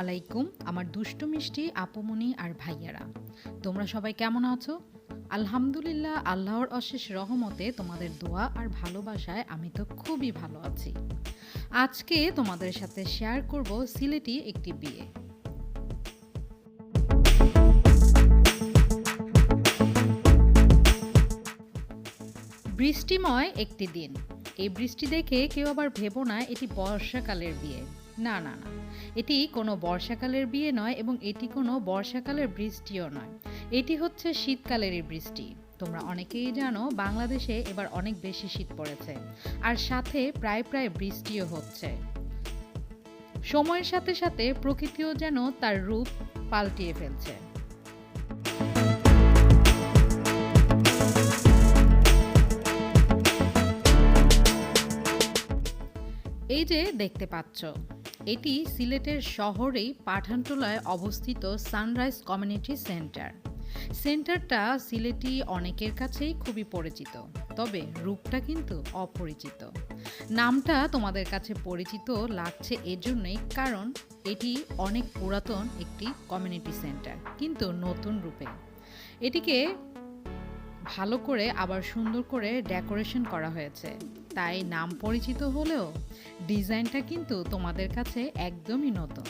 আলাইকুম আমার দুষ্টু মিষ্টি আপুমনি আর ভাইয়ারা, তোমরা সবাই কেমন আছো? আলহামদুলিল্লাহ, আল্লাহর অশেষ রহমতে তোমাদের দোয়া আর ভালোবাসায় আমি তো খুবই ভালো আছি। আজকে তোমাদের সাথে শেয়ার করব সিলেটি একটি বিয়ে। বৃষ্টিময় একটি দিন। এই বৃষ্টি দেখে কেউ আবার ভেবো না এটি বর্ষাকালের বিয়ে। না না না, এটি কোনো বর্ষাকালের বিয়ে নয় এবং এটি কোনো বর্ষাকালের বৃষ্টিও নয়। এটি হচ্ছে শীতকালেরই বৃষ্টি। তোমরা অনেকেই জানো বাংলাদেশে এবার অনেক বেশি শীত পড়েছে, আর সাথে প্রায় প্রায় বৃষ্টিও হচ্ছে। সময়ের সাথে সাথে প্রকৃতিও যেন তার রূপ পাল্টিয়ে ফেলছে। এই যে দেখতে পাচ্ছ, এটি সিলেটের শহরেই পাঠানটুলায় অবস্থিত সানরাইজ কমিউনিটি সেন্টার। সেন্টারটা সিলেটি অনেকের কাছেই খুবই পরিচিত, তবে রূপটা কিন্তু অপরিচিত। নামটা তোমাদের কাছে পরিচিত লাগছে এজন্যই কারণ এটি অনেক পুরাতন একটি কমিউনিটি সেন্টার, কিন্তু নতুন রূপে। এটিকে ভালো করে আবার সুন্দর করে ডেকোরেশন করা হয়েছে, তাই নাম পরিচিত হলেও ডিজাইনটা কিন্তু তোমাদের কাছে একদমই নতুন।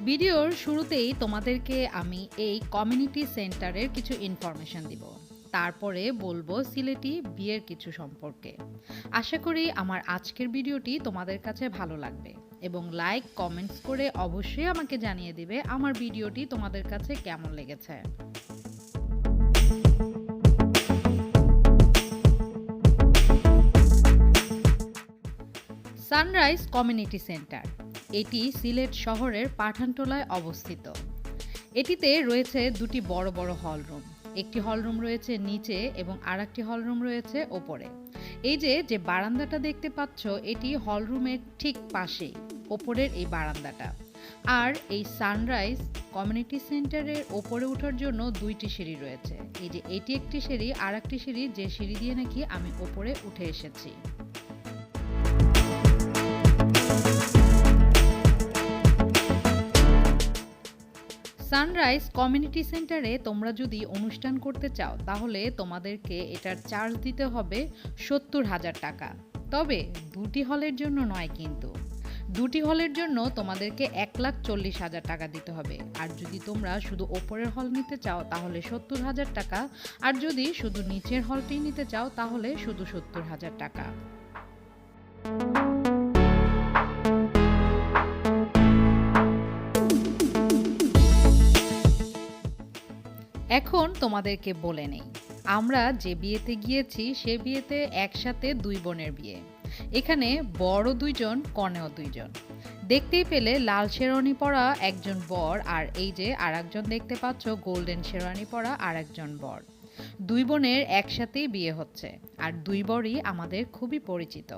ভিডিওর শুরুতেই তোমাদেরকে আমি এই কমিউনিটি সেন্টারের কিছু ইনফরমেশন দিব, তারপরে বলবো সিলেটি বিয়ের কিছু সম্পর্কে। আশা করি আমার আজকের ভিডিওটি তোমাদের কাছে ভালো লাগবে এবং লাইক কমেন্টস করে অবশ্যই আমাকে জানিয়ে দিবে আমার ভিডিওটি তোমাদের কাছে কেমন লেগেছে। সানরাইজ কমিউনিটি সেন্টার এটি সিলেট শহরের পাঠানটুলায় অবস্থিত। এটিতে রয়েছে দুটি বড় বড় হল রুম। একটি হল রুম রয়েছে নিচে এবং আরেকটি হল রুম রয়েছে ওপরে। এই যে বারান্দাটা দেখতে পাচ্ছ, এটি হল রুমের ঠিক পাশেই ওপরের এই বারান্দাটা। আর এই সানরাইজ কমিউনিটি সেন্টারের ওপরে ওঠার জন্য দুইটি সিঁড়ি রয়েছে। এই যে এটি একটি সিঁড়ি, আর একটি সিঁড়ি, যে সিঁড়ি দিয়ে নাকি আমি ওপরে উঠে এসেছি। সানরাইজ কমিউনিটি সেন্টারে তোমরা যদি অনুষ্ঠান করতে চাও তাহলে তোমাদেরকে এটার চার্জ দিতে হবে ৭০,০০০ টাকা। তবে দুটি হলের জন্য নয়, কিন্তু দুটি হলের জন্য তোমাদেরকে ১,৪০,০০০ টাকা দিতে হবে। আর যদি তোমরা শুধু ওপরের হল নিতে চাও তাহলে ৭০,০০০ টাকা, আর যদি শুধু নিচের হলটি নিতে চাও তাহলে শুধু ৭০,০০০ টাকা। এখন তোমাদেরকে বলে নেই, আমরা যে বিয়েতে গিয়েছি সে বিয়েতে একসাথে দুই বোনের বিয়ে। এখানে বড় দুইজন, কনেও দুইজন। দেখতেই পেলে লাল শেরওয়ানি পরা একজন বর, আর এই যে আর একজন দেখতে পাচ্ছ গোল্ডেন শেরওয়ানি পরা আর একজন বর। দুই বোনের একসাথেই বিয়ে হচ্ছে, আর দুই বরই আমাদের খুবই পরিচিত।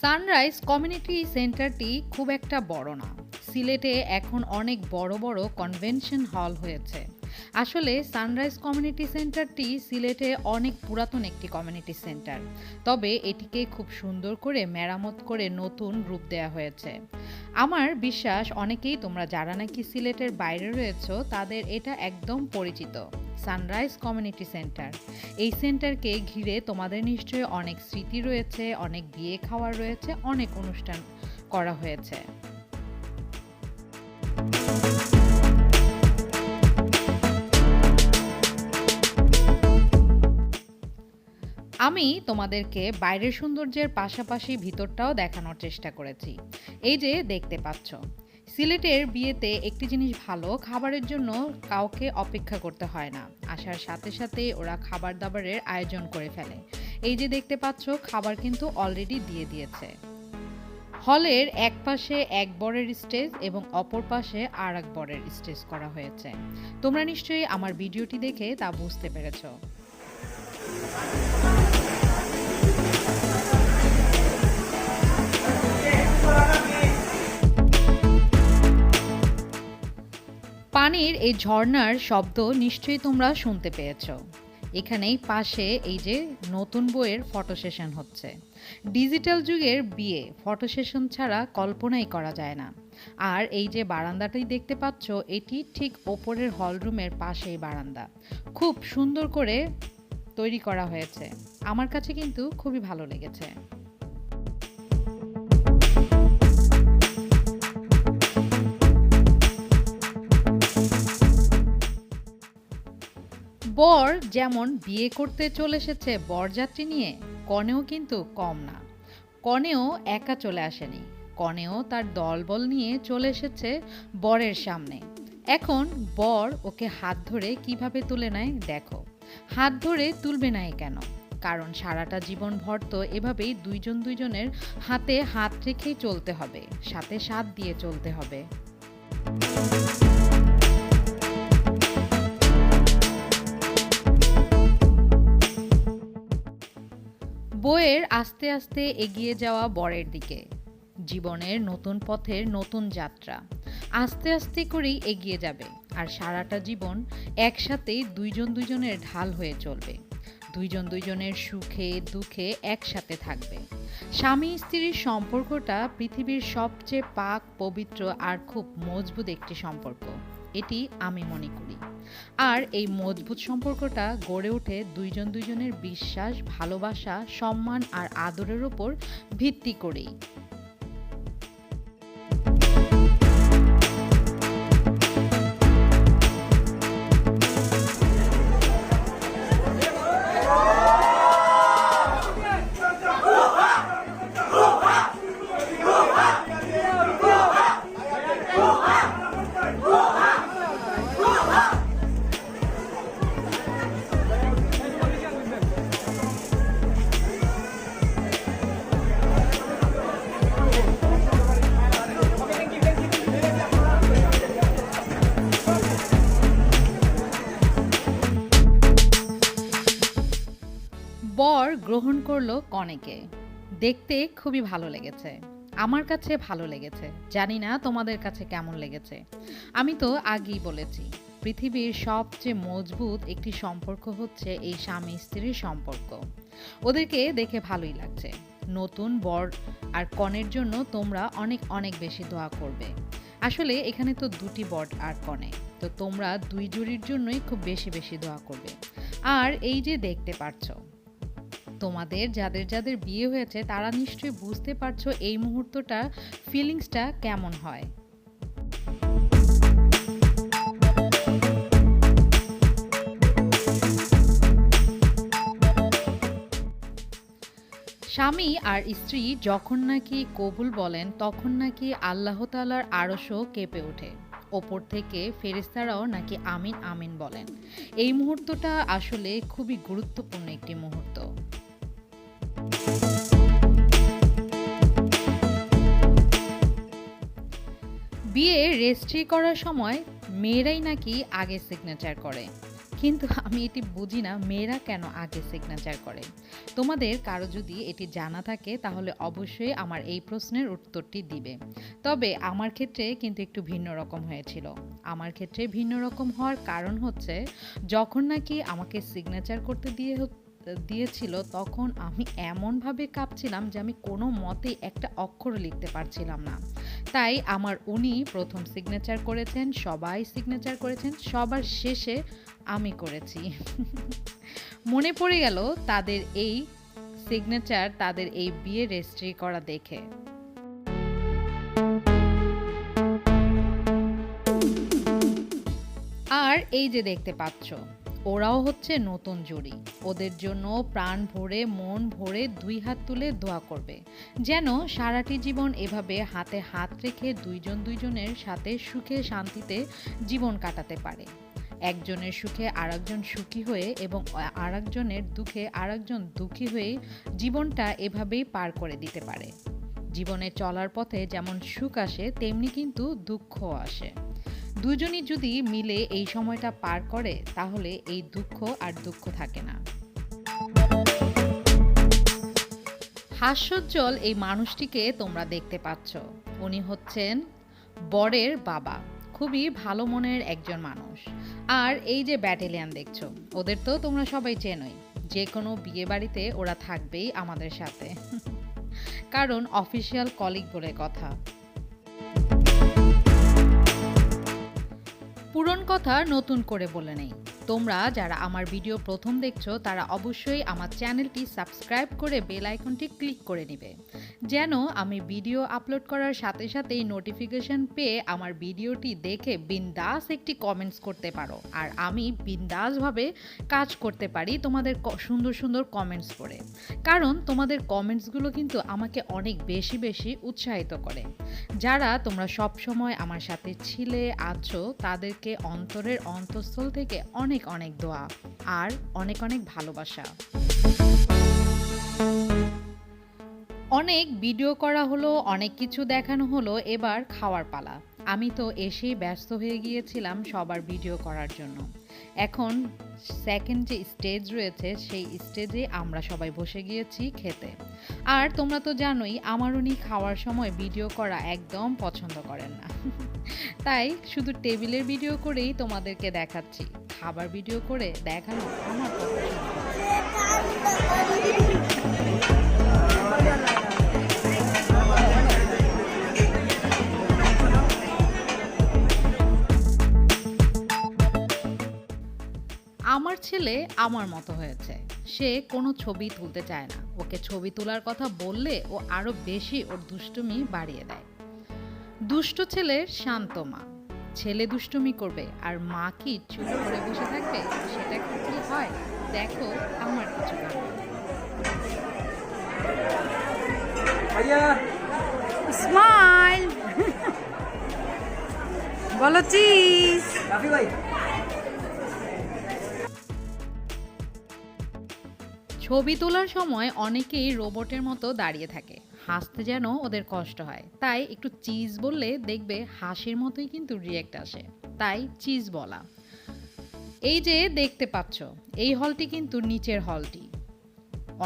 সানরাইজ কমিউনিটি সেন্টারটি খুব একটা বড় না। সিলেটে এখন অনেক বড় বড় কনভেনশন হল হয়েছে। আসলে সানরাইজ কমিউনিটি সেন্টারটি সিলেটে অনেক পুরাতন একটি কমিউনিটি সেন্টার, তবে এটিকে খুব সুন্দর করে মেরামত করে নতুন রূপ দেওয়া হয়েছে। আমার বিশ্বাস অনেকেই তোমরা যারা নাকি সিলেটের বাইরে রয়েছো তাদের এটা একদম পরিচিত, সানরাইজ কমিউনিটি সেন্টার। এই সেন্টারকে ঘিরে তোমাদের নিশ্চয়ই অনেক স্মৃতি রয়েছে, অনেক বিয়ে খাওয়ার রয়েছে, অনেক অনুষ্ঠান করা হয়েছে। আমি তোমাদেরকে বাইরের সৌন্দর্যের পাশাপাশি ভিতরটাও দেখানোর চেষ্টা করেছি। এই যে দেখতে পাচ্ছ, সিলেটের বিয়েতে একটি জিনিস ভালো, খাবারের জন্য কাউকে অপেক্ষা করতে হয় না। আসার সাথে সাথে ওরা খাবার দাবারের আয়োজন করে ফেলে। এই যে দেখতে পাচ্ছ, খাবার কিন্তু অলরেডি দিয়ে দিয়েছে। হলের এক পাশে এক বরের স্টেজ এবং অপর পাশে আর এক বরের স্টেজ করা হয়েছে। তোমরা নিশ্চয়ই আমার ভিডিওটি দেখে তা বুঝতে পেরেছো। পানির এই ঝর্ণার শব্দ নিশ্চয়ই তোমরা শুনতে পেয়েছো। এখানেই পাশে এই যে নতুন বইয়ের ফটো সেশন হচ্ছে। ডিজিটাল যুগের বিয়ে ফটো সেশন ছাড়া কল্পনাই করা যায় না। আর এই যে বারান্দাটি দেখতে পাচ্ছ, এটি ঠিক ওপরের হলরুমের পাশেই বারান্দা। খুব সুন্দর করে তৈরি করা হয়েছে। আমার কাছে কিন্তু খুবই ভালো লেগেছে। বর যেমন বিয়ে করতে চলে এসেছে বরযাত্রী নিয়ে, কনেও কিন্তু কম না। কনেও একা চলে আসেনি, কনেও তার দলবল নিয়ে চলে এসেছে বরের সামনে। এখন বর ওকে হাত ধরে কিভাবে তুলে নেয় দেখো। হাত ধরে তুলবে না কেন? কারণ সারাটা জীবন ভর তো এভাবেই দুইজন দুইজনের হাতে হাত রেখেই চলতে হবে, সাথে সাথ দিয়ে চলতে হবে। বইয়ের আস্তে আস্তে এগিয়ে যাওয়া বরের দিকে, জীবনের নতুন পথের নতুন যাত্রা আস্তে আস্তে করেই এগিয়ে যাবে। আর সারাটা জীবন একসাথেই দুইজন দুইজনের ঢাল হয়ে চলবে, দুইজন দুইজনের সুখে দুঃখে একসাথে থাকবে। স্বামী স্ত্রীর সম্পর্কটা পৃথিবীর সবচেয়ে পাক পবিত্র আর খুব মজবুত একটি সম্পর্ক, এটি আমি মনে করি। আর এই মজবুত সম্পর্কটা গড়ে ওঠে দুইজন দুইজনের বিশ্বাস, ভালোবাসা, সম্মান আর আদরের উপর ভিত্তি করেই। বর গ্রহণ করলো কনেকে। দেখতে খুবই ভালো লেগেছে, আমার কাছে ভালো লেগেছে। জানি না তোমাদের কাছে কেমন লেগেছে। আমি তো আগেই বলেছি, পৃথিবীর সবচেয়ে মজবুত একটি সম্পর্ক হচ্ছে এই স্বামী স্ত্রীর সম্পর্ক। ওদেরকে দেখে ভালোই লাগছে। নতুন বর আর কনের জন্য তোমরা অনেক অনেক বেশি দোয়া করবে। আসলে এখানে তো দুটি বর আর কনে, তো তোমরা দুই জুড়ির জন্যই খুব বেশি বেশি দোয়া করবে। আর এই যে দেখতে পারছো, তোমাদের যাদের যাদের বিয়ে হয়েছে তারা নিশ্চয়ই বুঝতে পারছো এই মুহূর্তটা ফিলিংসটা কেমন হয়। স্বামী আর স্ত্রী যখন নাকি কবুল বলেন, তখন নাকি আল্লাহ তাআলার আরশও কেঁপে ওঠে। ওপর থেকে ফেরেশতারাও নাকি আমিন আমিন বলেন। এই মুহূর্তটা আসলে খুবই গুরুত্বপূর্ণ একটি মুহূর্ত। বিয়ে রেজিস্ট্রি করার সময় মেয়েরাই নাকি আগে সিগনেচার করে, কিন্তু আমি এটি বুঝি না মেয়েরা কেন আগে সিগনেচার করে। তোমাদের কারো যদি এটি জানা থাকে তাহলে অবশ্যই আমার এই প্রশ্নের উত্তরটি দিবে। তবে আমার ক্ষেত্রে কিন্তু একটু ভিন্ন রকম হয়েছিল। আমার ক্ষেত্রে ভিন্ন রকম হওয়ার কারণ হচ্ছে, যখন নাকি আমাকে সিগনেচার করতে দিয়েছিল তখন আমি এমনভাবে কাঁপছিলাম যে আমি কোনো মতেই একটা অক্ষর লিখতে পারছিলাম না। তাই আমার উনি প্রথম সিগনেচার করেছেন, সবাই সিগনেচার করেছেন, সবার শেষে আমি করেছি। মনে পড়ে গেল তাদের এই সিগনেচার, তাদের এই বিয়ে রেজিস্ট্রি করা দেখে। আর এই যে দেখতে পাচ্ছ, ওরাও হচ্ছে নতুন জুড়ি। ওদের জন্য প্রাণ ভরে মন ভরে দুই হাত তুলে দোয়া করবে, যেন সারাটি জীবন এভাবে হাতে হাত রেখে দুইজন দুইজনের সাথে সুখে শান্তিতে জীবন কাটাতে পারে। একজনের সুখে আরেকজন সুখী হয়ে এবং আরেকজনের দুঃখে আরেকজন দুঃখী হয়ে জীবনটা এভাবেই পার করে দিতে পারে। জীবনে চলার পথে যেমন সুখ আসে তেমনি কিন্তু দুঃখও আসে। দুজনই যদি মিলে এই সময়টা পার করে তাহলে এই দুঃখ আর দুঃখ থাকে না। হাস্যোজ্জ্বল এই মানুষটিকে তোমরা দেখতে পাচ্ছ, উনি হচ্ছেন বরের বাবা। খুবই ভালো মনের একজন মানুষ। আর এই যে ব্যাটালিয়ান দেখছো, ওদের তো তোমরা সবাই চেনোই। যে কোনো বিয়ে বাড়িতে ওরা থাকবেই আমাদের সাথে। কারণ অফিসিয়াল কলিগ বলে কথা। পুরনো কথা নতুন করে বলে নেই। তোমরা যারা আমার ভিডিও প্রথম দেখছো তারা অবশ্যই আমার চ্যানেলটি সাবস্ক্রাইব করে বেল আইকনটি ক্লিক করে নিবে, যেন আমি ভিডিও আপলোড করার সাথে সাথেই নোটিফিকেশন পেয়ে আমার ভিডিওটি দেখে বিন্দাস একটি কমেন্টস করতে পারো, আর আমি বিন্দাসভাবে কাজ করতে পারি তোমাদের সুন্দর সুন্দর কমেন্টস পড়ে। কারণ তোমাদের কমেন্টসগুলো কিন্তু আমাকে অনেক বেশি বেশি উৎসাহিত করে। যারা তোমরা সব সময় আমার সাথে ছিলে আছো তাদেরকে অন্তরের অন্তঃস্থল থেকে অনেক অনেক দোয়া আর অনেক অনেক ভালোবাসা। অনেক ভিডিও করা হলো, অনেক কিছু দেখানো হলো, এবার খাওয়ার পালা। আমি তো এসেই ব্যস্ত হয়ে গিয়েছিলাম সবার ভিডিও করার জন্য। এখন সেকেন্ড যে স্টেজ রয়েছে সেই স্টেজে আমরা সবাই বসে গিয়েছি খেতে। আর তোমরা তো জানোই আমার উনি খাওয়ার সময় ভিডিও করা একদম পছন্দ করেন না। তাই শুধু টেবিলের ভিডিও করেই তোমাদেরকে দেখাচ্ছি, খাবার ভিডিও করে দেখানো আমার পছন্দ। আমার ছেলে আমার মতো হয়েছে। সে কোনো ছবি তুলতে চায় না। ওকে ছবি তোলার কথা বললে ও আরো বেশি ওর দুষ্টুমি বাড়িয়ে দেয়। দুষ্ট ছেলের শান্ত মা। ছেলে দুষ্টুমি করবে আর মা কি চুপ করে বসে থাকবে? সেটা কি হয়? দেখো আমার কিছু কারণ। স্মাইল বলো চিজ। ছবি তোলার সময় অনেকেই রোবটের মতো দাঁড়িয়ে থাকে, হাসতে যেন ওদের কষ্ট হয়। তাই একটু চিজ বললে দেখবে হাসির মতোই কিন্তু রিয়েক্ট আসে, তাই চিজ বলা। এই যে দেখতে পাচ্ছ এই হলটি কিন্তু নিচের হলটি।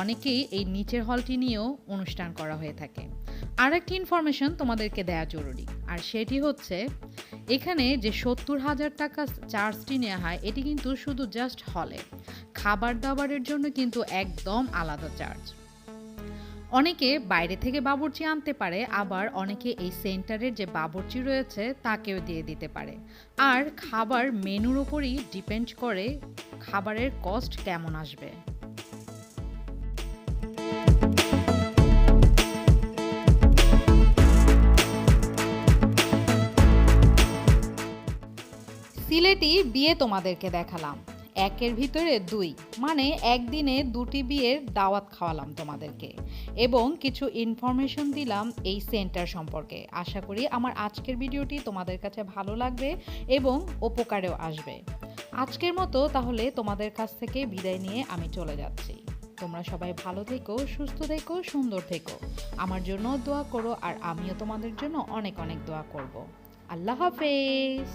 অনেকেই এই নিচের হলটি নিয়েও অনুষ্ঠান করা হয়ে থাকে। আর একটি ইনফরমেশন তোমাদেরকে দেওয়া জরুরি, আর সেটি হচ্ছে এখানে যে 70,000 টাকা চার্জটি নেওয়া হয় এটি কিন্তু শুধু জাস্ট হলে। খাবার দাবারের জন্য কিন্তু একদম আলাদা চার্জ। অনেকে বাইরে থেকে বাবুর্চি আনতে পারে, আবার অনেকে এই সেন্টারের যে বাবুর্চি রয়েছে তাকেও দিয়ে দিতে পারে। আর খাবার মেনুর উপরই ডিপেন্ড করে খাবারের কস্ট কেমন আসবে। সিলেটি বিয়ে তোমাদেরকে দেখালাম, একের ভিতরে দুই, মানে একদিনে দুটি বিয়ের দাওয়াত খাওয়ালাম তোমাদেরকে, এবং কিছু ইনফরমেশন দিলাম এই সেন্টার সম্পর্কে। আশা করি আমার আজকের ভিডিওটি তোমাদের কাছে ভালো লাগবে এবং উপকারেও আসবে। আজকের মতো তাহলে তোমাদের কাছ থেকে বিদায় নিয়ে আমি চলে যাচ্ছি। তোমরা সবাই ভালো থেকো, সুস্থ থেকো, সুন্দর থেকো। আমার জন্য দোয়া করো আর আমিও তোমাদের জন্য অনেক অনেক দোয়া করব। আল্লাহ হাফেজ।